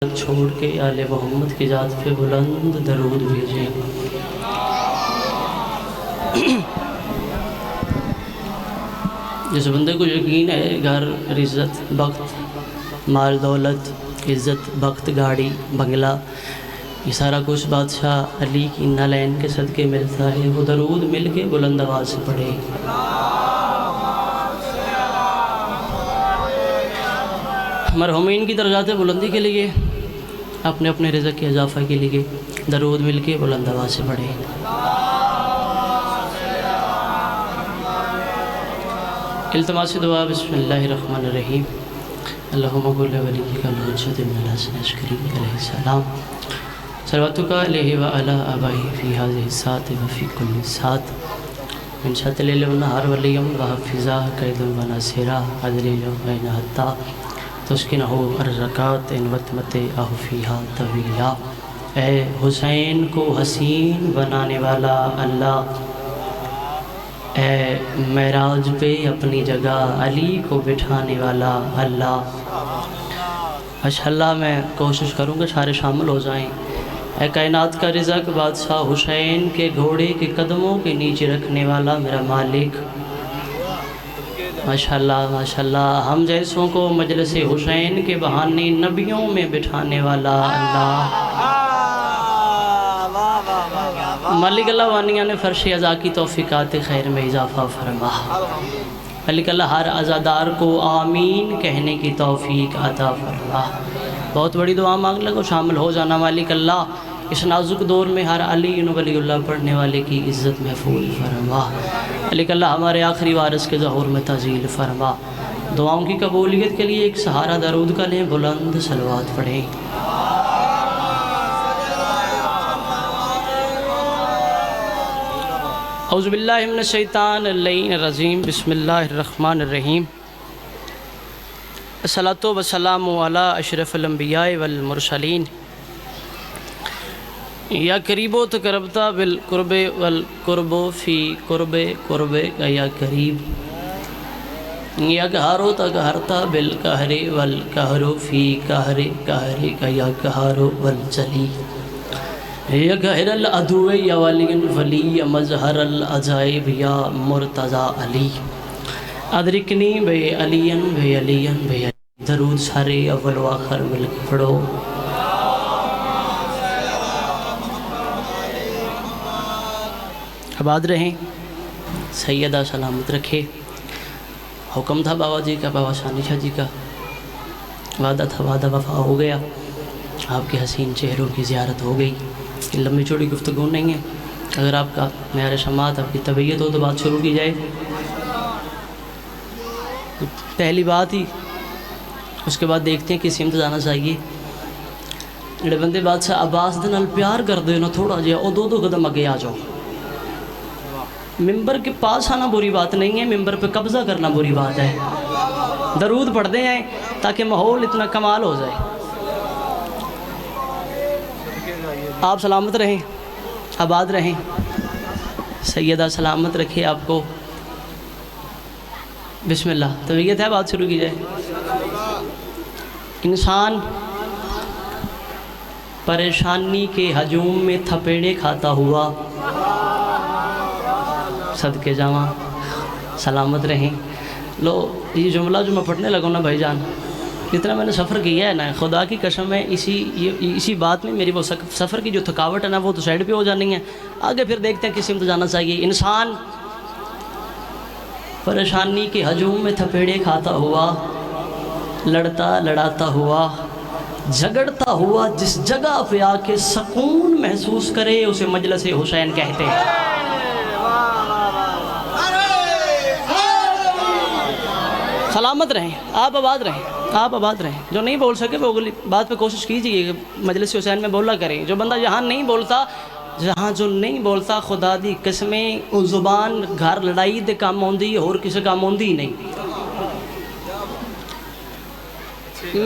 چھوڑ کے آل محمد کی ذات پہ بلند درود بھیجیں۔ جس بندے کو یقین ہے گھر، عزت، وقت، مال دولت، عزت، وقت، گاڑی، بنگلہ، یہ سارا کچھ بادشاہ علی کی نالین کے صدقے ملتا ہے، وہ درود مل کے بلند آواز سے پڑھے۔ مرحومین کی درجات بلندی کے لیے، اپنے اپنے رزق کے اضافہ کے لیے درود مل کے بلند آواز سے پڑھے۔ التماس دعا۔ بسم اللہ الرحمن الرحیم۔ اللہم قل ولیک الحجۃ ابن الحسن عسکری علیہ السلام، صلواتک علیہ وعلی آبائہ فی ہذہ الساعۃ وفی کل ساعۃ، من شاء لیل والنہار ولیم وحفظہ قید وناصرہ عدلیل بین حتی تسکنہ الرکات ان وطمت اہ فیہا طویلا۔ اے حسین کو حسین بنانے والا اللہ، اے معراج پہ اپنی جگہ علی کو بٹھانے والا اللہ۔ ماشاءاللہ میں کوشش کروں گا سارے شامل ہو جائیں۔ اے کائنات کا رزق بادشاہ، حسین کے گھوڑے کے قدموں کے نیچے رکھنے والا میرا مالک، ماشاءاللہ ماشاءاللہ ہم جیسوں کو مجلس حسین کے بہانے نبیوں میں بٹھانے والا اللہ۔ مالک اللہ وانیہ نے فرش ازا کی توفیقات خیر میں اضافہ فرما۔ مالک اللہ ہر عزادار کو آمین کہنے کی توفیق عطا فرما۔ بہت بڑی دعا مانگ لگو، شامل ہو جانا۔ مالک اللہ اس نازک دور میں ہر علی ولی اللہ پڑھنے والے کی عزت محفوظ فرما۔ مالک اللہ ہمارے آخری وارث کے ظہور میں تعجیل فرما۔ دعاؤں کی قبولیت کے لیے ایک سہارا درود کا لیں، بلند صلوات پڑھیں۔ اعوذ باللہ من الشیطان اللعین الرجیم، بسم اللہ الرحمن الرحیم۔ الصلاۃ والسلام علی اشرف الانبیاء والمرسلین، یا قریب و تقربتا بالقرب والقرب فی قرب قرب یا قریب، یا قہر و تقہرتا بالقہر والقہر فی قہر قہر یا قہر والجلی، یا قہر العدو یا ولی ولی یا مظہر العجائب یا مرتضی علی، ادرکنی بے علین بے علین بے علی۔ درود سارے اول و آخر مل کے پڑھو۔ آباد رہیں، سیدہ سلامت رکھے۔ حکم تھا بابا جی کا، بابا ثانی شاہ جی کا، وعدہ تھا، وعدہ وفا ہو گیا۔ آپ کے حسین چہروں کی زیارت ہو گئی۔ لمبی چوڑی گفتگو نہیں ہے، اگر آپ کا معیار سماعت، آپ کی طبیعت ہو تو بات شروع کی جائے۔ پہلی بات ہی، اس کے بعد دیکھتے ہیں کس سمت جانا چاہیے۔ جڑے بندے بادشاہ عباس دے نال پیار کر دے نا، تھوڑا جہا او دو قدم اگے آ جاؤ۔ ممبر کے پاس آنا بری بات نہیں ہے، ممبر پہ قبضہ کرنا بری بات ہے۔ درود پڑھتے ہیں تاکہ ماحول اتنا کمال ہو جائے۔ آپ سلامت رہیں، آباد رہیں، سیدہ سلامت رکھے آپ کو۔ بسم اللہ، طبیعت ہے، بات شروع کی جائے۔ انسان پریشانی کے ہجوم میں تھپیڑے کھاتا ہوا، صدقے جاواں، سلامت رہیں۔ لو یہ جملہ جو میں پڑھنے لگا نا بھائی جان، جتنا میں نے سفر کیا ہے نا، خدا کی قسم ہے، اسی بات میں میری وہ سفر کی جو تھکاوٹ ہے نا، وہ تو سائڈ پہ ہو جانی ہے۔ آگے پھر دیکھتے ہیں کس سمت جانا چاہیے۔ انسان پریشانی کے ہجوم میں تھپیڑے کھاتا ہوا، لڑتا لڑاتا ہوا، جھگڑتا ہوا، جس جگہ پہ آ کے سکون محسوس کرے اسے مجلس حسین کہتے ہیں۔ سلامت رہیں، آپ آباد رہیں، آپ آباد رہیں۔ جو نہیں بول سکے وہ اگلی بات پہ کوشش کیجئے کہ مجلس حسین میں بولا کریں۔ جو بندہ یہاں نہیں بولتا، جو نہیں بولتا، خدا دی قسمیں او زبان گھر لڑائی دے کام ہوندی اور کسی کام ہوندی ہی نہیں۔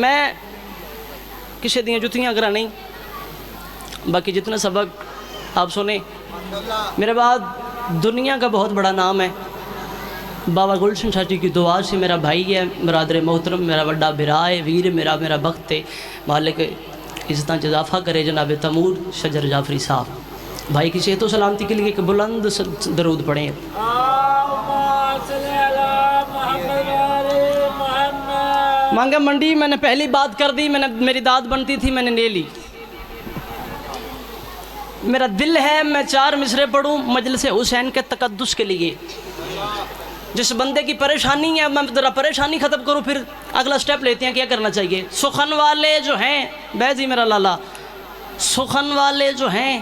میں کسی دیاں جتیاں اگر نہیں، باقی جتنا سبق آپ سنیں۔ میرے بعد دنیا کا بہت بڑا نام ہے، بابا گلشن شاہ جی کی دعا سے میرا بھائی ہے، برادر محترم، میرا بڑا برا ہے، ویر میرا بخت ہے، مالک عزتاں چ اضافہ کرے جناب تیمور شجر جعفری صاحب بھائی کی صحت و سلامتی کے لیے ایک بلند درود پڑھیں. مانگا منڈی میں نے پہلی بات کر دی, میری داد بنتی تھی, میں نے لے لی. میرا دل ہے میں 4 مصرے پڑھوں مجلس حسین کے تقدس کے لیے. جس بندے کی پریشانی ہے میں ذرا پریشانی ختم کروں, پھر اگلا سٹیپ لیتے ہیں کیا کرنا چاہیے. سخن والے جو ہیں بیزی میرا لالا, سخن والے جو ہیں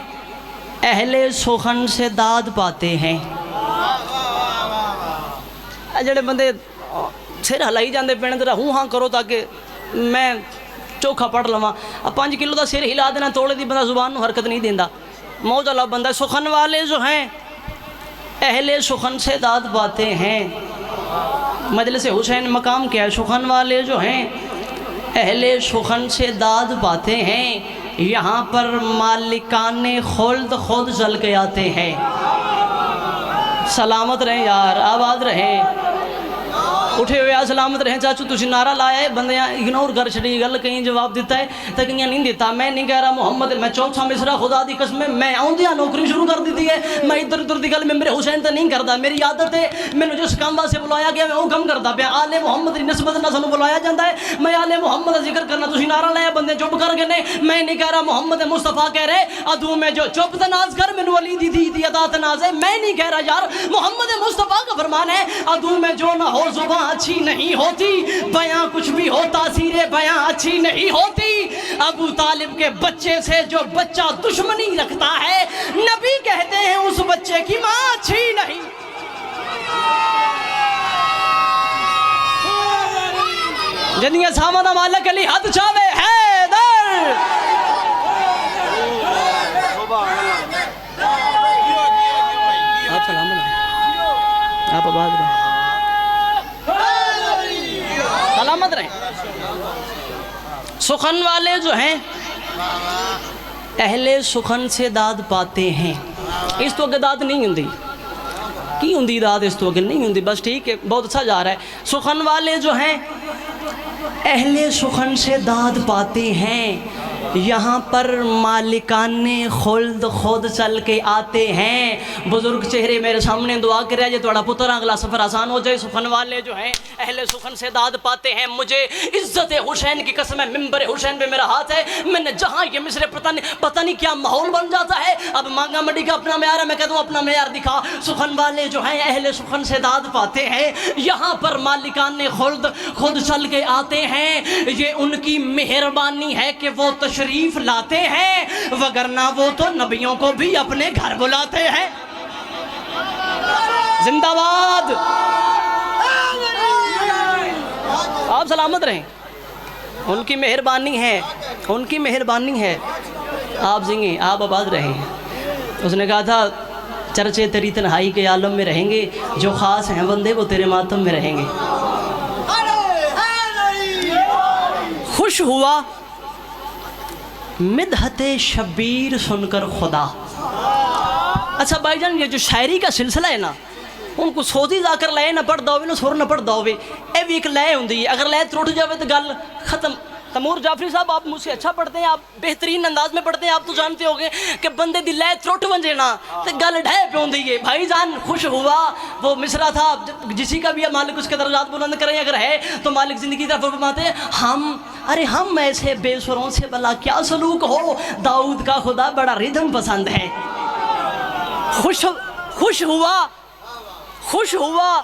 اہل سخن سے داد پاتے ہیں. جڑے بندے سر ہلائی جاندے پینے ذرا ہوں ہاں کرو تاکہ میں چوکھا پڑھ لواں. 5 کلو دا سر ہلا دینا توڑے دی بندہ زبان نو حرکت نہیں دیندا, موج اللہ بندہ. سخن والے جو ہیں اہل سخن سے داد پاتے ہیں. مجلس حسین مقام کیا ہے؟ سخن والے جو ہیں اہل سخن سے داد پاتے ہیں. یہاں پر مالکان خلد خود چل کے آتے ہیں. سلامت رہیں یار, آباد رہیں, اٹھے ہوئے سلامت رہیں. چاچو تسی نعرہ لایا ہے, بندیاں اگنور کر چھڑی گل, کہیں جواب دیتا ہے تو کہیں نہیں دیتا. میں نہیں کہہ رہا محمد, میں 4 مصرا خدا دی قسم میں آؤں دیا نوکری شروع کر دیتی ہے. میں ادھر ادھر دی گل میں میرے حسین تے نہیں کردا. میری عادت ہے میں نے جس کام واسطے بلایا گیا میں وہ کم کردا پیا. آل محمد دی نسبت نہ سانو بلایا جاندا ہے, میں آل محمد دا ذکر کرنا. تسی نعرہ لایا بندے چپ کر گئے نے. میں نہیں کہہ رہا محمد مصطفیٰ کہہ رہے ادو میں جو چپ تناز کر مینوں علی دی دی ادا تناز ہے. میں نہیں کہہ رہا یار, محمد مصطفیٰ کا فرمان ہے ادو میں جو نہ ہو زباں اچھی نہیں ہوتی, بیاں کچھ بھی ہو تاثیر بیاں اچھی نہیں ہوتی. ابو طالب کے بچے سے جو بچہ دشمنی رکھتا ہے نبی کہتے ہیں اس بچے کی ماں اچھی نہیں. جنیا سامنا مالک علی حد چاوے حیدر. آپ سلام رہے, آپ آباد رہے, سلامت رہیں. سخن والے جو ہیں اہل سخن سے داد پاتے ہیں. اس تو اگر داد نہیں ہوندی کی ہوندی داد, اس تو اگر نہیں ہوندی. بس ٹھیک ہے, بہت اچھا جا رہا ہے. سخن والے جو ہیں اہل سخن سے داد پاتے ہیں. یہاں پر مالکان خلد خود چل کے آتے ہیں. بزرگ چہرے میرے سامنے دعا کر رہا ہے تھوڑا پتر اگلا سفر آسان ہو جائے. سخن والے جو ہیں اہل سخن سے داد پاتے ہیں. مجھے عزت حسین کی قسم ہے, ممبر حسین پہ میرا ہاتھ ہے, میں نے جہاں یہ مصرے پتہ نہیں کیا ماحول بن جاتا ہے. اب مانگا منڈی کا اپنا معیار ہے, میں کہتا ہوں اپنا معیار دکھا. سخن والے جو ہیں اہل سخن سے داد پاتے ہیں. یہاں پر مالکان خلد خود چل کے آتے ہیں. یہ ان کی مہربانی ہے کہ وہ تشریف لاتے ہیں, وگرنہ وہ تو نبیوں کو بھی اپنے گھر بلاتے ہیں. زندہ باد, آپ سلامت رہیں. ان کی مہربانی ہے, ان کی مہربانی ہے. آپ زنگیں, آپ آباد رہیں. اس نے کہا تھا چرچے تیری تنہائی کے عالم میں رہیں گے, جو خاص ہیں بندے وہ تیرے ماتم میں رہیں گے. خوش ہوا مدحت شبیر سن کر خدا. اچھا بھائی جان, یہ جو شاعری کا سلسلہ ہے نا, ان کو سوزی جا کر لائے نہ پڑھ دو نہ سر نہ پڑھ دو. اے بھی ایک لائے ہوندی ہے, اگر لائے ترٹ جاوے تو گل ختم. تیمور جعفری صاحب آپ مجھ سے اچھا پڑھتے ہیں, آپ بہترین انداز میں پڑھتے ہیں. آپ تو جانتے ہوگے کہ بندے دی لائے ترٹ ونجے نا تو گل ڈھے پہ ہوندی ہے. بھائی جان خوش ہوا, وہ مصرع تھا جسی کا بھی مالک اس کے درجات بلند کریں. اگر ہے تو مالک زندگی طرف فرماتے ہیں ہم ایسے بے سروں سے بلا کیا سلوک ہو, داؤد کا خدا بڑا ردم پسند ہے. خوش ہوا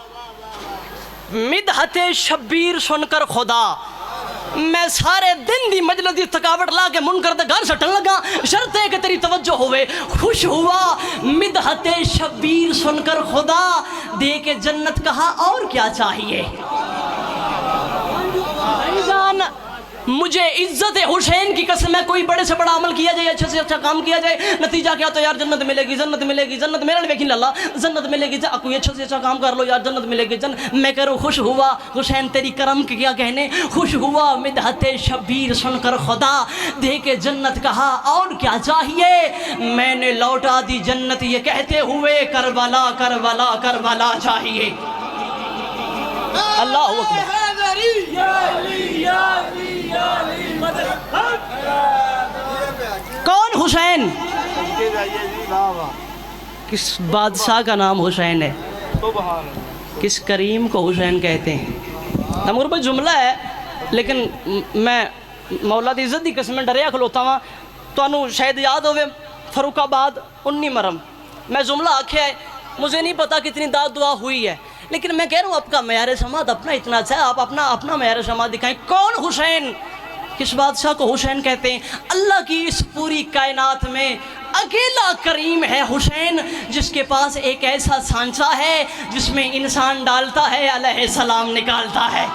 مدحت شبیر سن کر خدا. میں سارے دن دی مجلس دی تھکاوٹ لا کے منکر دے گھر سٹن لگا, شرط ہے کہ تیری توجہ ہوئے. خوش ہوا مدحت شبیر سن کر خدا, دے کے جنت کہا اور کیا چاہیے. مجھے عزت حسین کی قسم ہے, کوئی بڑے سے بڑا عمل کیا جائے, اچھے سے اچھا کام کیا جائے, نتیجہ کیا تو یار جنت ملے گی, جنت ملے گی, جنت میرے لیے وکیل اللہ جنت ملے گی. کوئی اچھا سے اچھا کام کر لو یار جنت ملے گی. میں کہہ رہا ہوں خوش ہوا حسین تیری کرم کے کیا کہنے. خوش ہوا مدحت شبیر سن کر خدا, دے کے جنت کہا اور کیا چاہیے. میں نے لوٹا دی جنت یہ کہتے ہوئے کربلا کربلا کربلا چاہیے. اللہ اکبر. کس بادشاہ کا نام حسین ہے؟ کس کریم کو حسین کہتے ہیں؟ تمور بھائی جملہ ہے لیکن میں مولا دی عزت دی قسم ڈریا کھلوتا ہوں تو انہوں شاید یاد ہوئے فاروق آباد 19 مرم میں جملہ آکھیا ہے، مجھے نہیں پتا کتنی داد دعا ہوئی ہے لیکن میں کہہ رہا ہوں آپ کا معیار سماعت اپنا اتنا اچھا ہے، آپ اپنا معیار سماعت دکھائیں۔ کون حسین؟ کس بادشاہ کو حسین کہتے ہیں؟ اللہ کی اس پوری کائنات میں اکیلا کریم ہے حسین، جس کے پاس ایک ایسا سانچہ ہے جس میں انسان ڈالتا ہے علیہ السلام نکالتا ہے۔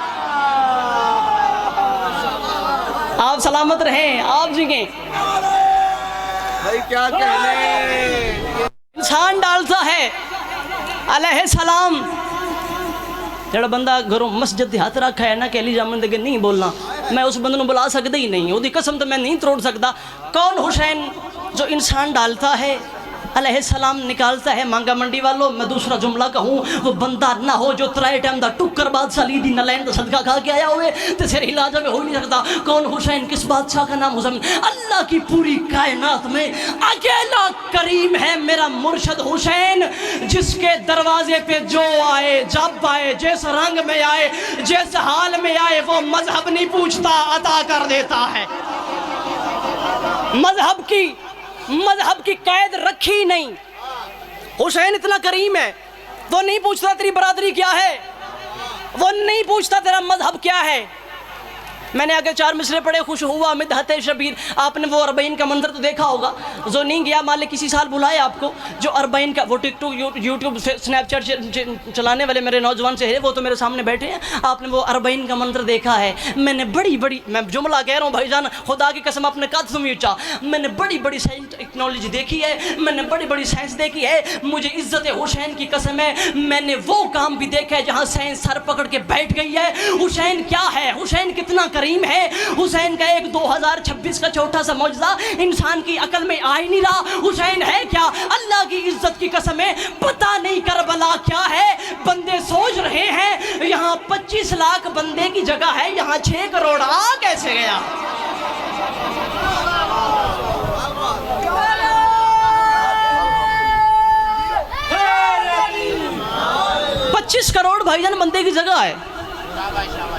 آپ سلامت رہیں، آپ جگیں، بھائی کیا کہنے، انسان ڈالتا ہے علیہ السلام۔ جڑا بندہ گھروں مسجد ہاتھ رکھا ہے نا کہ علی جامن دے کے نہیں بولنا، میں اس بندے نو بلا سکتا ہی نہیں، وہ دی قسم تو میں نہیں توڑ سکتا۔ کون حسین؟ جو انسان ڈالتا ہے علیہ السلام نکالتا ہے۔ مانگا منڈی والوں میں دوسرا جملہ کہوں، وہ بندہ نہ ہو جو ترائے ٹائم دا ٹکر بادشاہ لی دی نلین دا صدقہ کھا کے آیا ہوئے تو سر علاجہ میں ہو نہیں سکتا۔ کون حسین؟ کس بادشاہ کا نام حسین؟ اللہ کی پوری کائنات میں اکیلا کریم ہے میرا مرشد حسین، جس کے دروازے پہ جو آئے، جب آئے، جس رنگ میں آئے، جس حال میں آئے، وہ مذہب نہیں پوچھتا، عطا کر دیتا ہے۔ مذہب کی قید رکھی نہیں۔ حسین اتنا کریم ہے، وہ نہیں پوچھتا تیری برادری کیا ہے، وہ نہیں پوچھتا تیرا مذہب کیا ہے۔ میں نے آگے 4 مصرے پڑھے، خوش ہوا مدحت شبیر۔ آپ نے وہ 40 کا منظر تو دیکھا ہوگا، جو نہیں گیا مالک کسی سال بلائے آپ کو، جو 40 کا وہ ٹک ٹاک یوٹیوب سنیپ چیٹ چلانے والے میرے نوجوان چہرے وہ تو میرے سامنے بیٹھے ہیں۔ آپ نے وہ 40 کا منظر دیکھا ہے۔ میں نے بڑی میں جملہ کہہ رہا ہوں بھائی جان، خدا کی قسم اپنے قد سمیٹ چاہ، میں نے بڑی سائنس ٹیکنالوجی دیکھی ہے، میں نے بڑی سائنس دیکھی ہے۔ مجھے عزت حسین کی قسم ہے، میں نے وہ کام بھی دیکھا ہے جہاں سائنس سر پکڑ کے بیٹھ گئی ہے۔ حسین کیا ہے؟ حسین کتنا کریم ہے؟ حسین کا ایک 2026 کا چھوٹا سا معجزہ انسان کی عقل میں آ ہی نہیں رہا۔ حسین ہے کیا؟ اللہ کی عزت کی قسم ہے پتہ نہیں کربلا کیا ہے۔ بندے سوچ رہے ہیں یہاں 25 لاکھ بندے کی جگہ ہے، یہاں 6 کروڑ آ کیسے گیا؟ 25 کروڑ بھائی جان بندے کی جگہ ہے،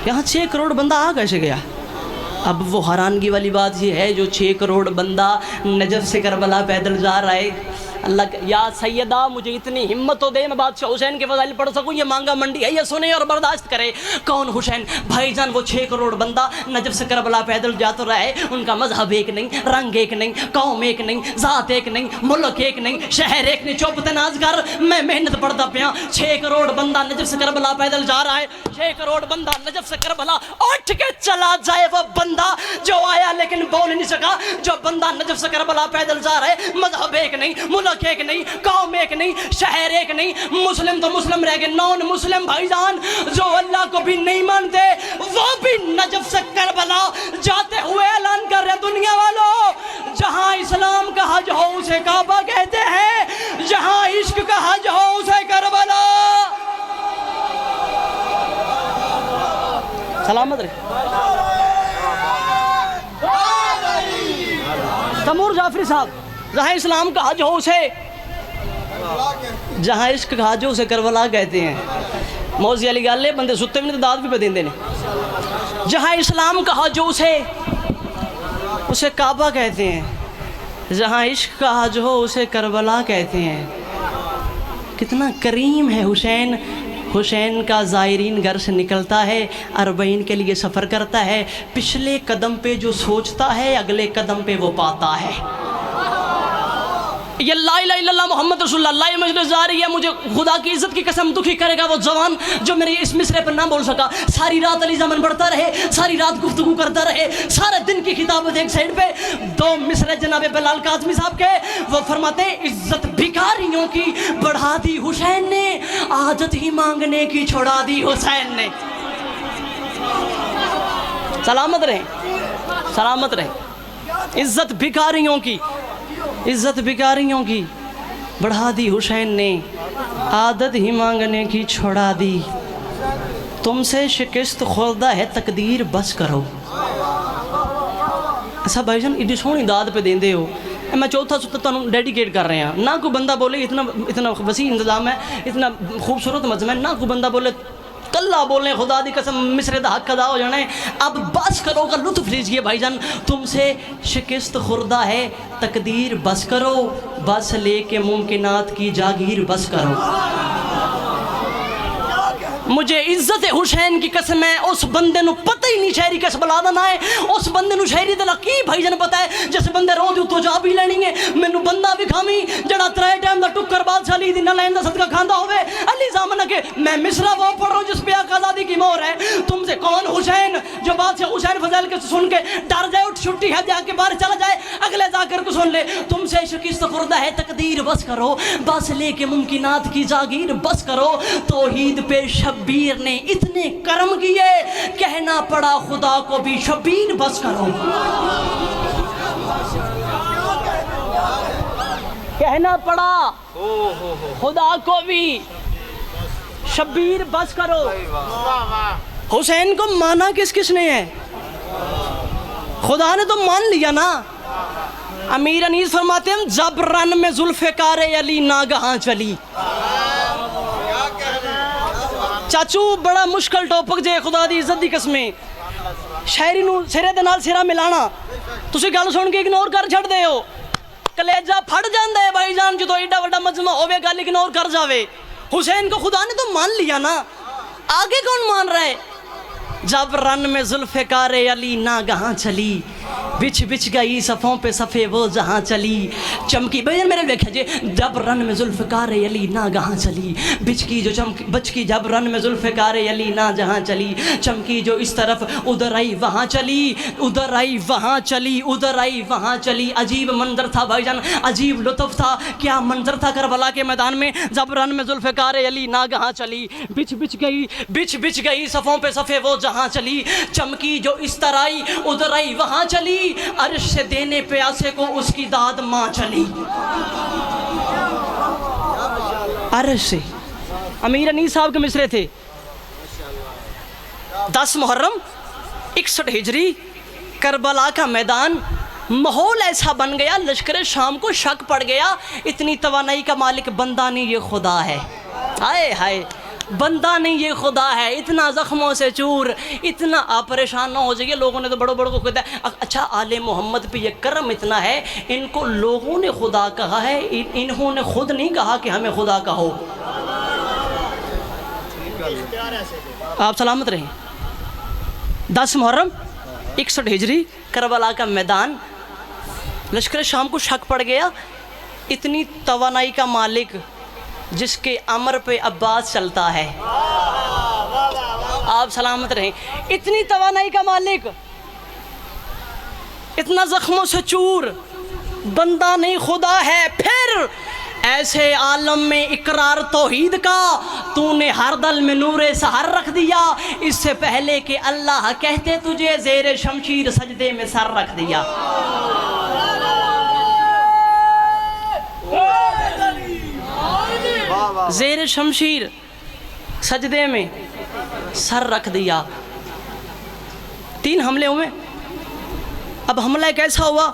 یہاں 6 کروڑ بندہ آ کیسے گیا؟ اب وہ حیرانگی والی بات یہ ہے جو 6 کروڑ بندہ نجف سے کربلا پیدل جا رہا ہے۔ اللہ یا سیدہ مجھے اتنی ہمت ہو دے میں بادشاہ حسین کے فضائل پڑھ سکوں، یہ مانگا منڈی ہے، یہ سنے اور برداشت کرے۔ کون حسین؟ بھائی جان وہ 6 کروڑ بندہ نجف سے کربلا پیدل جاتا رہا ہے، ان کا مذہب ایک نہیں، رنگ ایک نہیں، قوم ایک نہیں، ذات ایک نہیں، ملک ایک نہیں، شہر ایک نہیں۔ چوپ تناز کر، میں محنت پڑھتا پیا۔ 6 کروڑ بندہ نجف سے کربلا پیدل جا رہا ہے، 6 کروڑ بندہ نجف سے کربلا اٹھ کے چلا جائے۔ وہ بندہ جو آیا لیکن بول نہیں سکا، جو بندہ نجف سے کربلا پیدل جا رہا ہے، مذہب ایک نہیں، ملک ایک نہیں، قوم ایک نہیں، شہر ایک نہیں، مسلم تو مسلم رہ گئے، نون مسلم بھائی جان جو اللہ کو بھی نہیں مانتے وہ بھی نجف سے کربلا جاتے ہوئے اعلان کر رہے دنیا والوں، جہاں اسلام کا حج ہو اسے کعبہ کہتے ہیں، جہاں عشق کا حج ہو اسے کربلا۔ سلامت رہے تیمور جعفری صاحب، جہاں اسلام کا حج ہو اسے، جہاں عشق کا حج ہو اسے کربلا کہتے ہیں۔ موزی علی گالے بندے ستے بھی نہیں تو داد بھی پہ دیں دینے۔ جہاں اسلام کا حج ہو اسے کعبہ کہتے ہیں، جہاں عشق کا حج ہو اسے کربلا کہتے ہیں۔ کتنا کریم ہے حسین۔ حسین کا زائرین گھر سے نکلتا ہے، 40 کے لیے سفر کرتا ہے، پچھلے قدم پہ جو سوچتا ہے اگلے قدم پہ وہ پاتا ہے۔ یہ لا الہ الا اللہ محمد رسول اللہ، یہ مجلس جا رہی ہے، مجھے خدا کی عزت کی قسم دکھی کرے گا وہ جوان جو میرے اس مصرے پر نہ بول سکا۔ ساری رات علی زمن پڑھتا رہے، ساری رات گفتگو کرتا رہے، سارے دن کی خطابت ایک سائڈ پہ، 2 مصرے جناب بلال قاسمی صاحب کے، وہ فرماتے ہیں عزت بھکاریوں کی بڑھا دی حسین نے، عادت ہی مانگنے کی چھوڑا دی حسین نے۔ سلامت رہیں، سلامت رہیں۔ عزت بھکاریوں کی بڑھا دی حسین نے، عادت ہی مانگنے کی چھوڑا دی۔ تم سے شکست خوردہ ہے تقدیر بس کرو۔ ایسا بھائی جان ایڈی سونی داد پہ دیں دے ہو، میں چوتھا ستا تمہیں ڈیڈیکیٹ کر رہے ہیں. نہ کوئی بندہ بولے اتنا وسیع انتظام ہے, اتنا خوبصورت مجمع ہے, نہ کوئی بندہ بولے کلا بولیں خدا دی قسم مصرے دا حق ادا ہو جانا ہے. اب بس کرو کا لطف لیجئے بھائی جان, تم سے شکست خوردہ ہے تقدیر, بس کرو بس لے کے ممکنات کی جاگیر بس کرو. مجھے عزت حسین کی قسم ہے اس بندے نو پتہ ہی نہیں شہری کس بلا دا نہ ہے, اس بندے نو شہری دے لکی بھائی جان پتہ ہے جس بندے رو دی تو جا بھی لینی ہے. مینوں بندہ بھی کھامی جڑا ترے ٹائم دا ٹکر بادشاہ علی دی نہ لین دا صدقہ کھاندا ہوے. علی زامن کہ میں مصرع وہ پڑھ رہا ہوں جس پہ آقا آزادی کی مہر ہے. تم سے کون حسین جو بادشاہ حسین فضیل کے سن کے ڈر جائے, اٹھ چھٹی ہے جا کے باہر چلا جائے, اگلے جا کر کو سن لے. تم سے شکست خوردہ ہے تقدیر, بس کرو بس لے کے ممکنات کی جاگیر بس کرو. توحید پہ شبیر نے اتنے کرم کیے, کہنا پڑا خدا کو بھی شبیر بس کرو. کہنا پڑا خدا کو بھی شبیر بس کرو. حسین کو مانا کس نے ہے؟ خدا نے تو مان لیا نا. امیر انیس فرماتے ہیں جب رن میں ذوالفقار علی ناگہاں چلی. چاچو بڑا مشکل ٹاپک جے خدا دی عزت دی قسمیں, شاعری نو سرے دے نال سرا ملانا. تسی گل سن کے اگنور کر چھڑ دے ہو, کلیجہ پھڑ جاندا ہے بھائی جان جدوں ایڈا بڑا مجمع ہوے گل اگنور کر جاوے. حسین کو خدا نے تو مان لیا نا, آگے کون مان رہا ہے؟ جب رن میں ذوالفقار علی ناگہاں چلی, بچھ بچھ گئی صفوں پہ صفے وہ جہاں چلی. چمکی بھائی میرے دیکھا جی, جب رن میں ذوالفقار علی ناگہاں چلی, بچ کی جب رن میں ذوالفقار علی نا جہاں چلی. چمکی جو اس طرف ادھر آئی وہاں چلی, ادھر آئی وہاں چلی, ادھر آئی وہاں چلی. عجیب منظر تھا بھائی جان, عجیب لطف تھا. کیا منظر تھا کربلا کے میدان میں جب رن میں ذوالفقار علی ناگہاں چلی. بچھ بچھ گئی صفوں پہ صفے وہ جہاں چلی. چمکی جو اس طرح آئی ادھر آئی وہاں چلی, عرش سے دینے پیاسے کو اس کی داد ماں چلی. عرش سے امیر انیس صاحب کے مصرے تھے. 10 محرم 61 ہجری کربلا کا میدان, ماحول ایسا بن گیا لشکر شام کو شک پڑ گیا, اتنی توانائی کا مالک بندہ نہیں یہ خدا ہے. ہائے ہائے بندہ نہیں یہ خدا ہے, اتنا زخموں سے چور, اتنا آپ پریشان نہ ہو جائیے. لوگوں نے تو بڑوں کو کہتا ہے اچھا آل محمد پہ یہ کرم اتنا ہے, ان کو لوگوں نے خدا کہا ہے, انہوں نے خود نہیں کہا کہ ہمیں خدا کہو. آپ سلامت رہیں. 10 محرم 61 ہجری کربلا کا میدان, لشکر شام کو شک پڑ گیا, اتنی توانائی کا مالک جس کے امر پہ عباس چلتا ہے. آپ سلامت رہیں. اتنی توانائی کا مالک, اتنا زخموں سے چور, بندہ نہیں خدا ہے. پھر ایسے عالم میں اقرار توحید کا تو نے ہر دل میں نور سحر رکھ دیا. اس سے پہلے کہ اللہ کہتے تجھے زیر شمشیر سجدے میں سر رکھ دیا. زیر شمشیر سجدے میں سر رکھ دیا. 3 حملے ہوئے. اب حملہ کیسا ہوا؟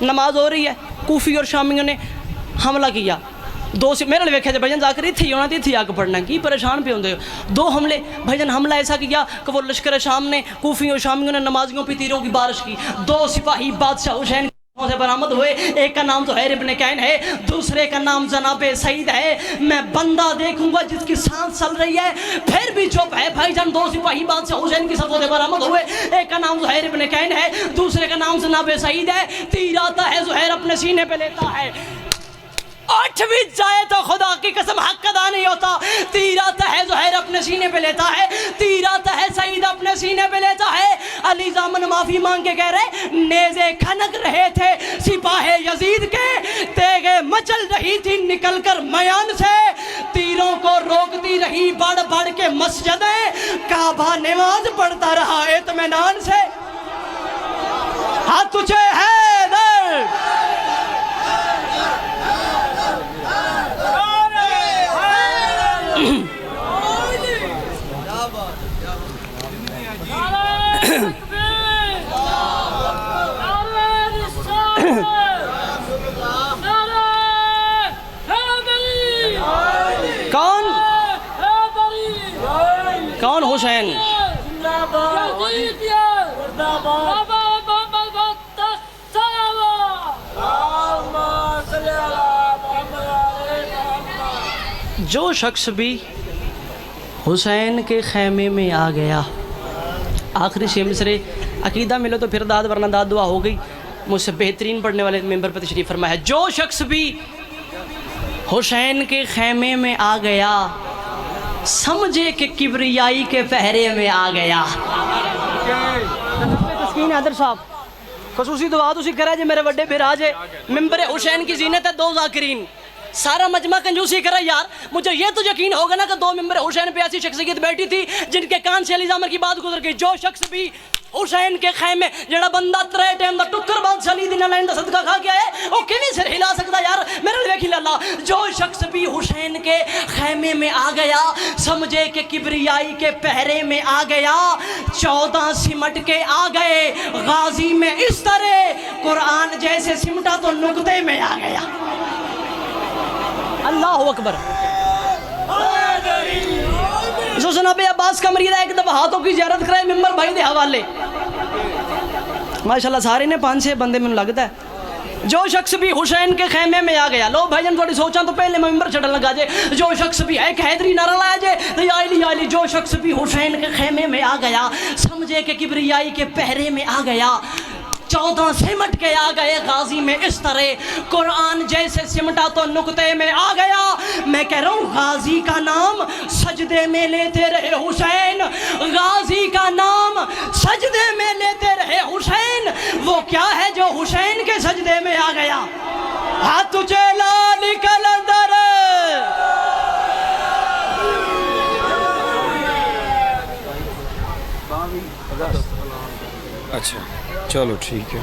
نماز ہو رہی ہے, کوفی اور شامیوں نے حملہ کیا. 2 سے میرے لیے بھائی جان جا کر تھی ہونا تھی آ کے پڑھنا کی پریشان پہ ہوتے ہو. 2 حملے بھائی جان, حملہ ایسا کیا کہ وہ لشکر شام نے کوفی اور شامیوں نے نمازیوں پہ تیروں کی بارش کی. 2 سپاہی بادشاہ حسین سے برآمد ہوئے. ایک کا نام زہیر ابن کین ہے, دوسرے کا نام جناب سعید ہے. میں بندہ دیکھوں گا جس کی سانس چل رہی ہے. پھر بھی چپ ہے بھائی جان. 2 سپاہی بادشاہ حسین کی صفوں سے برآمد ہوئے. ایک کا نام زہیر ابن کین ہے, دوسرے کا نام جناب سعید ہے. تیر آتا ہے زہیر اپنے سینے پہ لیتا ہے, اٹھ بھی جائے تو خدا کی قسم حق ادا نہیں ہوتا. تیر آتا ہے زہیر اپنے سینے پہ لیتا ہے, تیر آتا ہے سعید اپنے سینے پہ لیتا ہے. علی زامن معافی مانگ کے کہہ رہے نیزے کھنک رہے تھے سپاہ یزید کے, تیغیں مچل رہی تھی نکل کر میان سے. تیروں کو روکتی رہی بڑھ بڑھ کے مسجدیں, کعبہ نماز پڑھتا رہا اطمینان سے. ہاں تجھے ہے در حسین. جو شخص بھی حسین کے خیمے میں آ گیا. آخری شے مصرے عقیدہ ملو تو پھر داد ورنہ داد دعا ہو گئی. مجھ سے بہترین پڑھنے والے ممبر پر تشریف فرمایا. جو شخص بھی حسین کے خیمے میں آ گیا سمجھے کہ کبریائی کے پہرے میں آ گیا. تسکین حیدر صاحب خصوصی دعا تسی کرے جے میرے وڈے پھر آجے. ممبر حسین کی زینت ہے 2 ذاکرین. سارا مجمع کنجوسی کرے یار. مجھے یہ تو یقین ہوگا نا کہ 2 ممبر حسین پہ ایسی شخصیت بیٹھی تھی جن کے کان سے علی زامر کی بات گزر گئی. جو شخص بھی حسین کے خیمے جڑا بندہ 3 ٹائم دا ٹکر بعد علی دی نال دا صدقہ کھا کے آئے او کیویں سر ہلا سکدا یار. میرے لیے کھلا اللہ. جو شخص بھی حسین کے خیمے میں آ گیا سمجھے کہ کبریائی کے پہرے میں آ گیا. 14 سمٹ کے آ گئے غازی میں اس طرح قرآن جیسے سمٹا تو نقطے میں آ گیا. اللہ اکبر. جناب عباس کا مریدہ ایک دفعہ ہاتھوں کی زیارت کرائے ممبر بھائی دے حوالے. ماشاءاللہ سارے نے 5-6 بندے میں لگتا ہے. جو شخص بھی حسین کے خیمے میں آ گیا. لو بھائی جن تھوڑی سوچاں تو پہلے ممبر چھڑن لگا جے. جو شخص بھی ایک حیدری نعرہ لایا جے یا علی یا علی. جو شخص بھی حسین کے خیمے میں آ گیا سمجھے کہ کبریائی کے پہرے میں آ گیا. 14 سمٹ کے آ گئے غازی میں اس طرح قرآن جیسے سمٹا تو نقطے میں آ گیا. میں کہہ رہا ہوں غازی کا نام سجدے میں لیتے رہے حسین. غازی کا نام سجدے میں لیتے رہے حسین. وہ کیا ہے جو حسین کے سجدے میں آ گیا. ہاتھ تجھے لال کلندر. اچھا چلو ٹھیک ہے.